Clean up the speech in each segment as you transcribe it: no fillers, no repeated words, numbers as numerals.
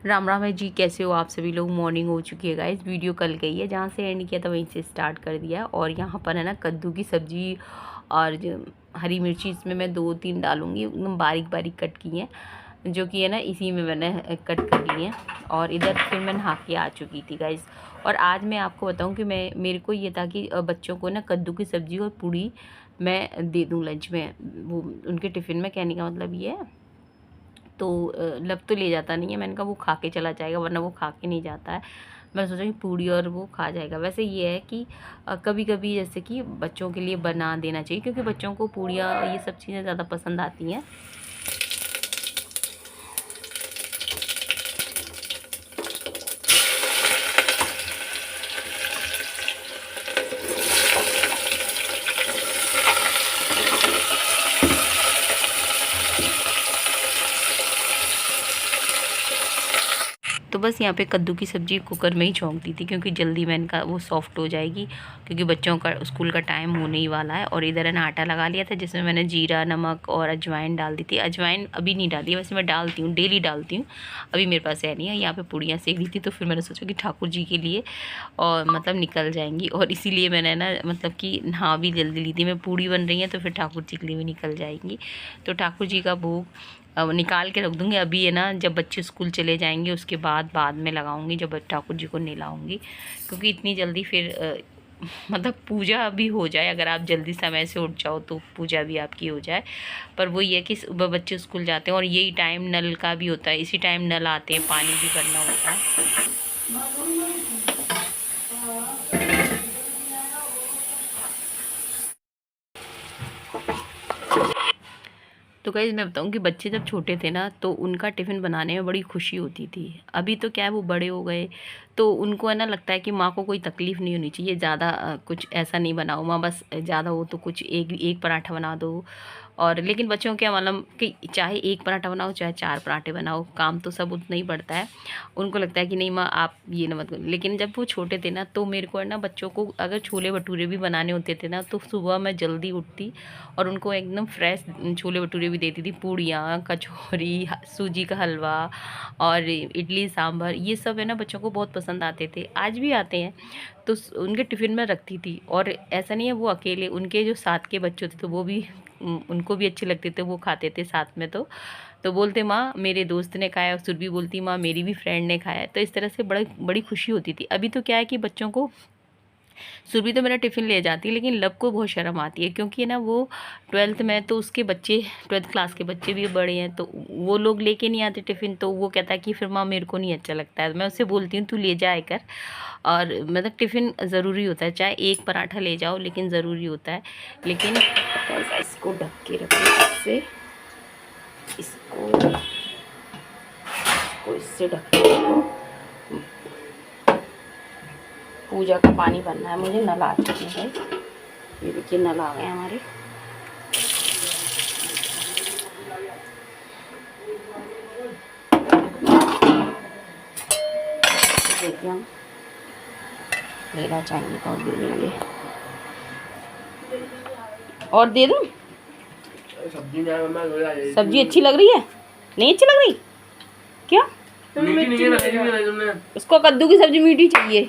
राम राम है जी। कैसे हो आप सभी लोग। मॉर्निंग हो चुकी है गाइस। वीडियो कल गई है, जहाँ से एंड किया था वहीं से स्टार्ट कर दिया। और यहाँ पर है ना कद्दू की सब्ज़ी और हरी मिर्ची इसमें मैं 2-3 डालूँगी, एकदम बारीक बारीक कट की हैं, जो कि है ना इसी में मैंने कट कर ली हैं। और इधर फिर मैं नहा के आ चुकी थी गाइस। और आज मैं आपको बताऊँ कि मेरे को ये था कि बच्चों को ना कद्दू की सब्ज़ी और पूड़ी मैं दे दूँ लंच में, वो उनके टिफ़िन में। कहने का मतलब ये है। तो लब तो ले जाता नहीं है, मैंने कहा वो खा के चला जाएगा, वरना वो खा के नहीं जाता है। मैंने सोचा कि पूड़ी और वो खा जाएगा। वैसे ये है कि कभी कभी जैसे कि बच्चों के लिए बना देना चाहिए, क्योंकि बच्चों को पूड़ियाँ ये सब चीज़ें ज़्यादा पसंद आती हैं। तो बस यहाँ पे कद्दू की सब्ज़ी कुकर में ही छौंक दी थी, क्योंकि जल्दी मैंने कहा वो सॉफ्ट हो जाएगी, क्योंकि बच्चों का स्कूल का टाइम होने ही वाला है। और इधर है ना आटा लगा लिया था, जिसमें मैंने जीरा, नमक और अजवाइन डाल दी थी। अजवाइन अभी नहीं डाली है, वैसे मैं डालती हूँ, डेली डालती हूँ। अभी मेरे पास है नहीं है। यहाँ पर पूड़ियाँ सेक दी थी, तो फिर मैंने सोचा कि ठाकुर जी के लिए और मतलब निकल जाएंगी, और इसीलिए मैंने ना मतलब कि नहा भी जल्दी ली थी। मैं पूड़ी बन रही है तो फिर ठाकुर जी के लिए भी निकल जाएंगी। तो ठाकुर जी का भोग अब निकाल के रख दूँगी। अभी है ना जब बच्चे स्कूल चले जाएंगे उसके बाद में लगाऊंगी, जब ठाकुर जी को नहलाऊंगी, क्योंकि इतनी जल्दी फिर मतलब पूजा भी हो जाए। अगर आप जल्दी समय से उठ जाओ तो पूजा भी आपकी हो जाए। पर वो ये है कि सुबह बच्चे स्कूल जाते हैं, और यही टाइम नल का भी होता है, इसी टाइम नल आते हैं, पानी भी भरना होता है। तो गाइस मैं बताऊँ कि बच्चे जब छोटे थे ना, तो उनका टिफ़िन बनाने में बड़ी खुशी होती थी। अभी तो क्या है, वो बड़े हो गए, तो उनको है ना लगता है कि माँ को कोई तकलीफ़ नहीं होनी चाहिए, ज़्यादा कुछ ऐसा नहीं बनाओ माँ, बस ज़्यादा हो तो कुछ एक एक पराठा बना दो। और लेकिन बच्चों क्या मालूम कि चाहे एक पराठा बनाओ चाहे 4 पराठे बनाओ, काम तो सब उतना ही बढ़ता है। उनको लगता है कि नहीं माँ आप ये ना मत करो। लेकिन जब वो छोटे थे ना, तो मेरे को है ना बच्चों को अगर छोले भटूरे भी बनाने होते थे ना, तो सुबह मैं जल्दी उठती और उनको एकदम फ्रेश छोले भटूरे भी देती थी। पूड़ियाँ, कचौरी, सूजी का हलवा और इडली सांभर, ये सब है ना बच्चों को बहुत पसंद आते थे, आज भी आते हैं। तो उनके टिफ़िन में रखती थी। और ऐसा नहीं है वो अकेले, उनके जो साथ के बच्चे थे तो वो भी उनको भी अच्छे लगते थे, वो खाते थे साथ में। तो बोलते माँ मेरे दोस्त ने खाया, और सुरभि बोलती माँ मेरी भी फ्रेंड ने खाया। तो इस तरह से बड़ी खुशी होती थी। अभी तो क्या है कि बच्चों को, सुरभि तो मेरा टिफ़िन ले जाती है, लेकिन लब को बहुत शर्म आती है, क्योंकि ना वो 12th में, तो उसके बच्चे 12th क्लास के बच्चे भी बड़े हैं, तो वो लोग लेके नहीं आते टिफ़िन। तो वो कहता है कि फिर माँ मेरे को नहीं अच्छा लगता है। मैं उससे बोलती हूँ तू ले जाए कर। और मतलब टिफ़िन ज़रूरी होता है, चाहे एक पराठा ले जाओ, लेकिन ज़रूरी होता है। लेकिन ऐसा इसको ढक के रखो, इससे इसको इससे ढक के रखो। पूजा का पानी भरना है मुझे। नल आ चुके हैं, ये देखिए नल आ गए हमारे। देखिए हम लेना चाहेंगे तो दे देंगे। और दे दूँ? सब्जी अच्छी लग रही है? नहीं अच्छी लग रही? क्या? उसको कद्दू की सब्जी मीठी चाहिए,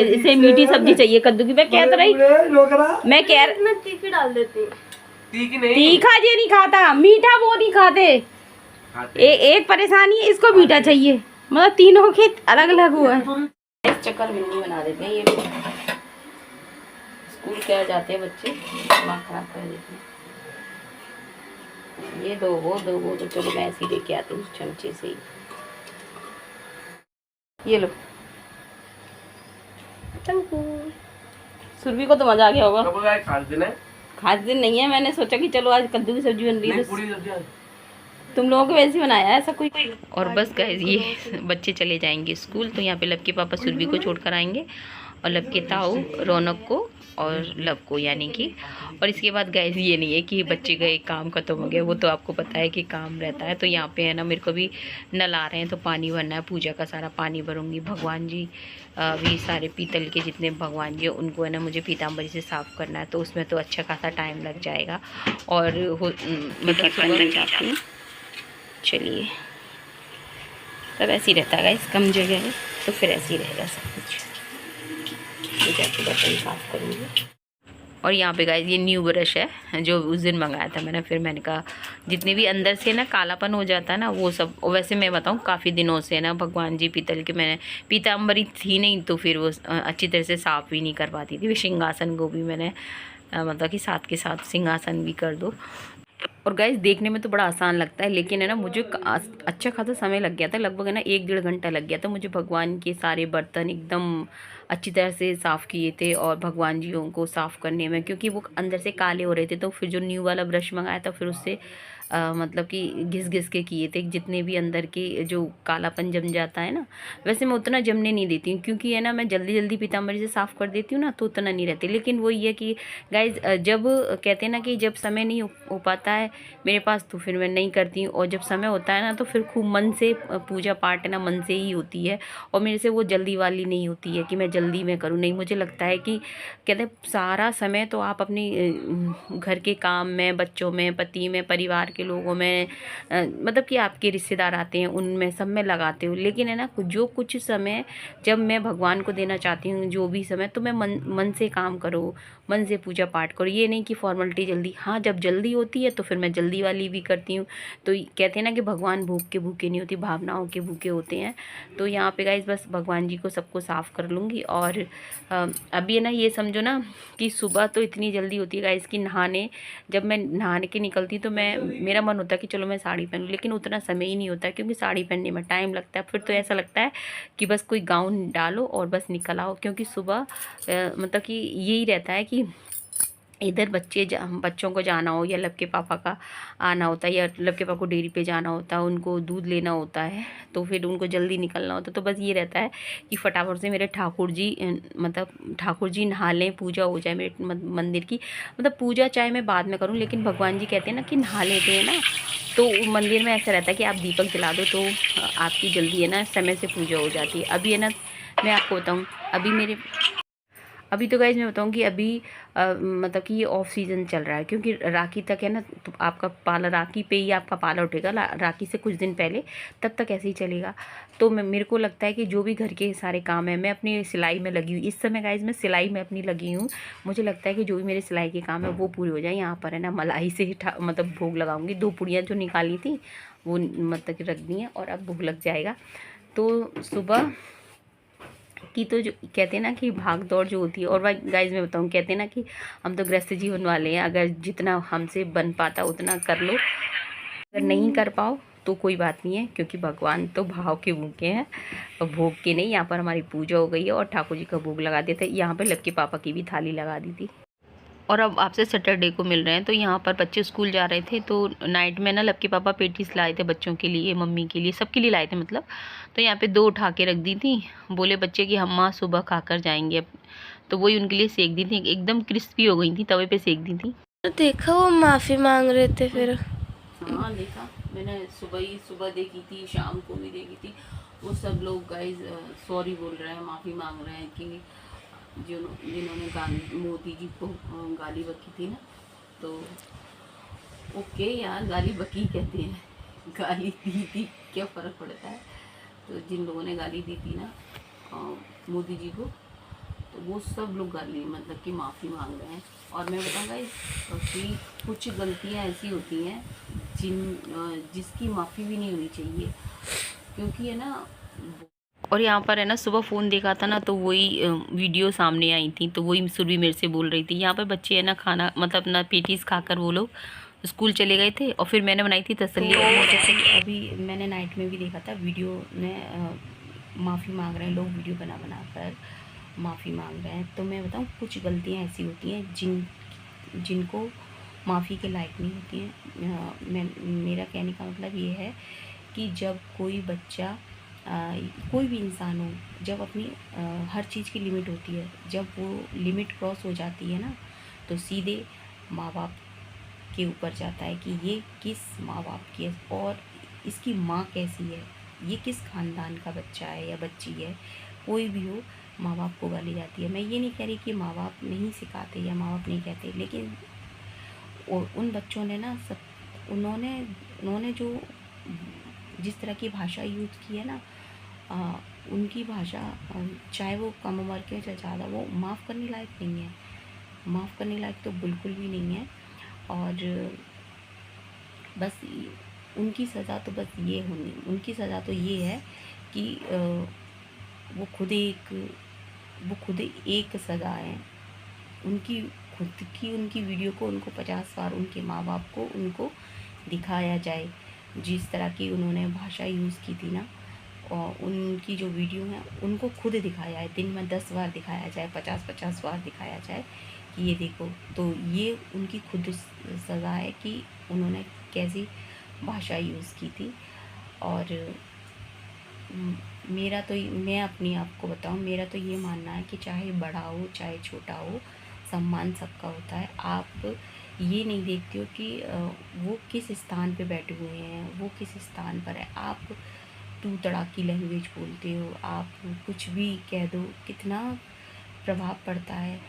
इसे मीठी सब्जी चाहिए कद्दू की। मैं कह रही, मैं कह तीखी डाल देती। तीखा ये नहीं खाता, मीठा वो नहीं खाते। एक परेशानी है, इसको मीठा चाहिए। मतलब तीनों के अलग अलग हुआ है। इस चक्कर में नहीं बना देते हैं ये लोग। स्कूल क्या जाते हैं बच्चे, दिमाग खराब कर देते हैं। ये दो वो दो वो, तो चलो मैं ऐसे ही लेके आती हूँ चमचे से ही। ये लो। सुरभि को तो मजा आ गया होगा। खास दिन नहीं है, मैंने सोचा कि चलो आज कद्दू की सब्जी बन रही है, तुम लोगों को वैसे बनाया है ऐसा कोई। और बस गाइस ये बच्चे चले जाएंगे स्कूल, तो यहाँ पे लब के पापा सुरभि को छोड़ कर आएंगे, और लब के ताऊ रौनक को और लब को, यानी कि। और इसके बाद गाइस ये नहीं है कि बच्चे गए काम खत्म हो गया, वो तो आपको पता है कि काम रहता है। तो यहाँ पे है ना मेरे को भी नल आ रहे हैं, तो पानी भरना है, पूजा का सारा पानी भरूंगी। भगवान जी भी सारे पीतल के जितने भगवान जी उनको है ना मुझे पीताम्बरी से साफ़ करना है, तो उसमें तो अच्छा खासा टाइम लग जाएगा। और मतलब सुबह जाती हूँ। चलिए तब ऐसे ही रहता है गाइस, कम जगह है तो फिर ऐसे ही रहेगा सब कुछ। तो जाके बर्तन साफ़ करूँगी। और यहाँ पे गाइस ये न्यू ब्रश है जो उस दिन मंगाया था मैंने। फिर मैंने कहा जितने भी अंदर से ना कालापन हो जाता है ना वो सब, वैसे मैं बताऊँ काफ़ी दिनों से ना भगवान जी पीतल के, मैंने पीताम्बरी थी नहीं तो फिर वो अच्छी तरह से साफ़ भी नहीं कर पाती थी। सिंहासन को भी मैंने मतलब कि साथ के साथ सिंहासन भी कर दो। और गाइस देखने में तो बड़ा आसान लगता है, लेकिन है ना मुझे अच्छा खासा समय लग गया था, लगभग है ना 1-1.5 घंटा लग गया था मुझे भगवान के सारे बर्तन एकदम अच्छी तरह से साफ़ किए थे और भगवान जियों को साफ़ करने में, क्योंकि वो अंदर से काले हो रहे थे। तो फिर जो न्यू वाला ब्रश मंगाया था फिर उससे मतलब कि घिस घिस के किए थे, जितने भी अंदर के जो कालापन जम जाता है ना। वैसे मैं उतना जमने नहीं देती हूँ, क्योंकि है ना मैं जल्दी जल्दी पीताम्बरी से साफ़ कर देती हूँ ना तो उतना नहीं रहती। लेकिन वही है कि गाइज जब कहते हैं ना कि जब समय नहीं हो पाता है मेरे पास तो फिर मैं नहीं करती हूँ, और जब समय होता है ना तो फिर खूब मन से पूजा पाठ है ना मन से ही होती है। और मेरे से वो जल्दी वाली नहीं होती है कि मैं जल्दी में करूँ, नहीं। मुझे लगता है कि कहते हैं सारा समय तो आप अपनी घर के काम में, बच्चों में, पति में, परिवार के लोगों में मतलब कि आपके रिश्तेदार आते हैं उनमें सब में लगाते हो, लेकिन है ना जो कुछ समय जब मैं भगवान को देना चाहती हूँ जो भी समय, तो मैं मन से काम करो, मन से पूजा पाठ करो। ये नहीं कि फॉर्मेलिटी जल्दी, हाँ जब जल्दी होती है तो फिर मैं जल्दी वाली भी करती हूँ। तो कहते हैं ना कि भगवान भूख के भूखे नहीं होती, भावनाओं के भूखे होते हैं। तो यहाँ पे गाइस बस भगवान जी को सबको साफ़ कर लूँगी। और अभी है ना ये समझो ना कि सुबह तो इतनी जल्दी होती है गाइस कि नहाने, जब मैं नहाने के निकलती तो मेरा मन होता है कि चलो मैं साड़ी पहनूँ, लेकिन उतना समय ही नहीं होता है क्योंकि साड़ी पहनने में टाइम लगता है। फिर तो ऐसा लगता है कि बस कोई गाउन डालो और बस निकल आओ, क्योंकि सुबह मतलब कि यही रहता है कि इधर बच्चों को जाना हो या लब के पापा का आना होता है, या लब के पापा को डेयरी पे जाना होता है, उनको दूध लेना होता है, तो फिर उनको जल्दी निकलना होता है। तो बस ये रहता है कि फटाफट से मेरे ठाकुर जी मतलब ठाकुर जी नहा लें, पूजा हो जाए मेरे मंदिर की। मतलब पूजा चाहे मैं बाद में करूँ, लेकिन भगवान जी कहते हैं ना कि नहा लेते हैं ना, तो मंदिर में ऐसा रहता है कि आप दीपक जला दो तो आपकी जल्दी है ना समय से पूजा हो जाती है। अभी है ना मैं आपको बताऊँ, अभी तो गाइज मैं बताऊँ कि अभी मतलब कि ये ऑफ सीज़न चल रहा है, क्योंकि राखी तक है ना तो आपका पाला, राखी पे ही आपका पाला उठेगा, राखी से कुछ दिन पहले, तब तक ऐसे ही चलेगा। तो मेरे को लगता है कि जो भी घर के सारे काम है, मैं अपनी सिलाई में लगी हुई इस समय गाइज, मैं सिलाई में अपनी लगी हूँ। मुझे लगता है कि जो भी मेरे सिलाई के काम है वो पूरे हो जाए। यहाँ पर है ना मलाई से मतलब भोग लगाऊंगी, 2 पुड़ियाँ जो निकाली थी वो मतलब कि रख दी हैं और अब भोग लग जाएगा। तो सुबह कि तो जो कहते हैं ना कि भाग दौड़ जो होती है, और भाई गाइज मैं बताऊँ, कहते हैं ना कि हम तो गृहस्थ जीवन वाले हैं, अगर जितना हमसे बन पाता उतना कर लो, अगर नहीं कर पाओ तो कोई बात नहीं है, क्योंकि भगवान तो भाव के भूखे हैं और भोग के नहीं। यहाँ पर हमारी पूजा हो गई है और ठाकुर जी का भोग लगा दिया था। यहाँ पर लक्की पापा की भी थाली लगा दी थी। और अब आपसे सैटरडे को मिल रहे हैं, तो यहाँ पर बच्चे स्कूल जा रहे थे तो नाइट में ना लक्की पापा पेटीज लाए थे बच्चों के लिए, मम्मी के लिए, सबके लिए लाए थे मतलब। तो यहाँ पे 2 उठा के रख दी थी, बोले बच्चे कि हम माँ सुबह खाकर जाएंगे अब। तो वही उनके लिए सेक दी थी, एकदम क्रिस्पी हो गई थी, तवे पे सेक दी थी। तो देखा वो माफी मांग रहे थे फिर? हाँ देखा मैंने, सुबह देखी थी, शाम को भी देखी थी। वो सब लोग गाइज सॉरी बोल रहे हैं, माफ़ी मांग रहे हैं कि जिन्होंने मोदी जी को गाली बकी थी ना। तो ओके यार, गाली बकी कहते हैं, गाली दी थी क्या फ़र्क पड़ता है। तो जिन लोगों ने गाली दी थी ना मोदी जी को, तो वो सब लोग गाली मतलब कि माफ़ी मांग रहे हैं। और मैं बताऊँगा कि कुछ गलतियाँ ऐसी होती हैं जिसकी माफ़ी भी नहीं होनी चाहिए, क्योंकि है ना। और यहाँ पर है ना सुबह फ़ोन देखा था ना तो वही वीडियो सामने आई थी, तो वही सुरभि मेरे से बोल रही थी। यहाँ पर बच्चे है ना खाना मतलब अपना पेटीज खाकर वो लोग स्कूल चले गए थे, और फिर मैंने बनाई थी तसल्ली। जैसे कि अभी मैंने नाइट में भी देखा था वीडियो में माफ़ी मांग रहे हैं लोग, वीडियो बना कर माफ़ी मांग रहे हैं। तो मैं बताऊँ कुछ गलतियाँ ऐसी होती हैं जिनको माफ़ी के लायक नहीं होती हैं। मेरा कहने का मतलब ये है कि जब कोई बच्चा कोई भी इंसान हो, जब अपनी हर चीज़ की लिमिट होती है, जब वो लिमिट क्रॉस हो जाती है ना तो सीधे माँ बाप के ऊपर जाता है कि ये किस माँ बाप की है और इसकी माँ कैसी है, ये किस ख़ानदान का बच्चा है या बच्ची है। कोई भी हो, माँ बाप को गाली जाती है। मैं ये नहीं कह रही कि माँ बाप नहीं सिखाते या माँ बाप नहीं कहते, लेकिन उन बच्चों ने ना सब उन्होंने जो जिस तरह की भाषा यूज़ की है ना, उनकी भाषा, चाहे वो कम उम्र के हो चाहे ज़्यादा, वो माफ़ करने लायक नहीं है। माफ़ करने लायक तो बिल्कुल भी नहीं है। और बस उनकी सज़ा तो बस ये होनी, उनकी सज़ा तो ये है कि वो खुद एक सज़ा है। उनकी खुद की उनकी वीडियो को उनको 50 बार उनके माँ बाप को उनको दिखाया जाए। जिस तरह की उन्होंने भाषा यूज़ की थी ना, और उनकी जो वीडियो हैं उनको खुद दिखाया है, दिन में 10 बार दिखाया जाए, 50-50 बार दिखाया जाए कि ये देखो। तो ये उनकी खुद सज़ा है कि उन्होंने कैसी भाषा यूज़ की थी। और मेरा तो मैं अपनी आपको बताऊं, मेरा तो ये मानना है कि चाहे बड़ा हो चाहे छोटा हो, सम्मान सबका होता है। आप ये नहीं देखते हो कि वो किस स्थान पे बैठे हुए हैं, वो किस स्थान पर है। आप तू तड़ाक की लैंग्वेज बोलते हो, आप कुछ भी कह दो, कितना प्रभाव पड़ता है।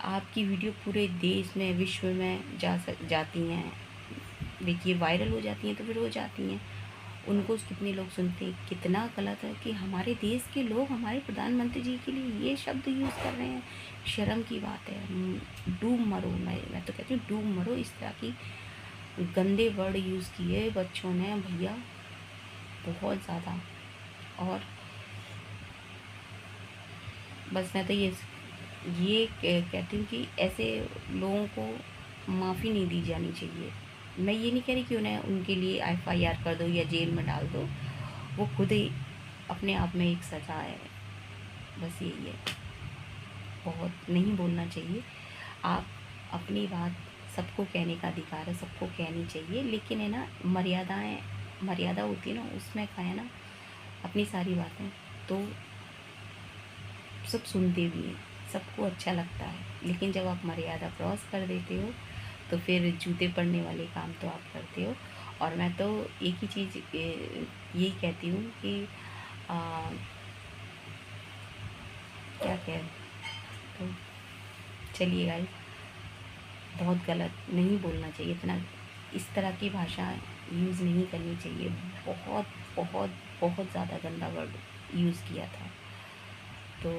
आपकी वीडियो पूरे देश में, विश्व में जाती हैं। देखिए वायरल हो जाती हैं तो फिर हो जाती हैं, उनको कितने लोग सुनते हैं। कितना गलत है कि हमारे देश के लोग हमारे प्रधानमंत्री जी के लिए ये शब्द यूज़ कर रहे हैं। शर्म की बात है। डूब मरो, मैं तो कहती हूँ डूब मरो। इस तरह की गंदे वर्ड यूज़ किए बच्चों ने भैया, बहुत ज़्यादा। और बस मैं तो ये कहती हूँ कि ऐसे लोगों को माफ़ी नहीं दी जानी चाहिए। मैं ये नहीं कह रही कि उन्हें उनके लिए FIR कर दो या जेल में डाल दो, वो खुद ही अपने आप में एक सज़ा है। बस यही है, बहुत नहीं बोलना चाहिए। आप अपनी बात, सबको कहने का अधिकार है, सबको कहनी चाहिए, लेकिन है ना मर्यादा होती है ना, उसमें का है ना अपनी सारी बातें, तो सब सुनते भी हैं, सबको अच्छा लगता है। लेकिन जब आप मर्यादा क्रॉस कर देते हो तो फिर जूते पड़ने वाले काम तो आप करते हो। और मैं तो एक ही चीज़ यही कहती हूँ कि आ, क्या कह, तो चलिए गाइस, बहुत गलत नहीं बोलना चाहिए, इतना इस तरह की भाषा यूज़ नहीं करनी चाहिए। बहुत बहुत बहुत ज़्यादा गंदा वर्ड यूज़ किया था। तो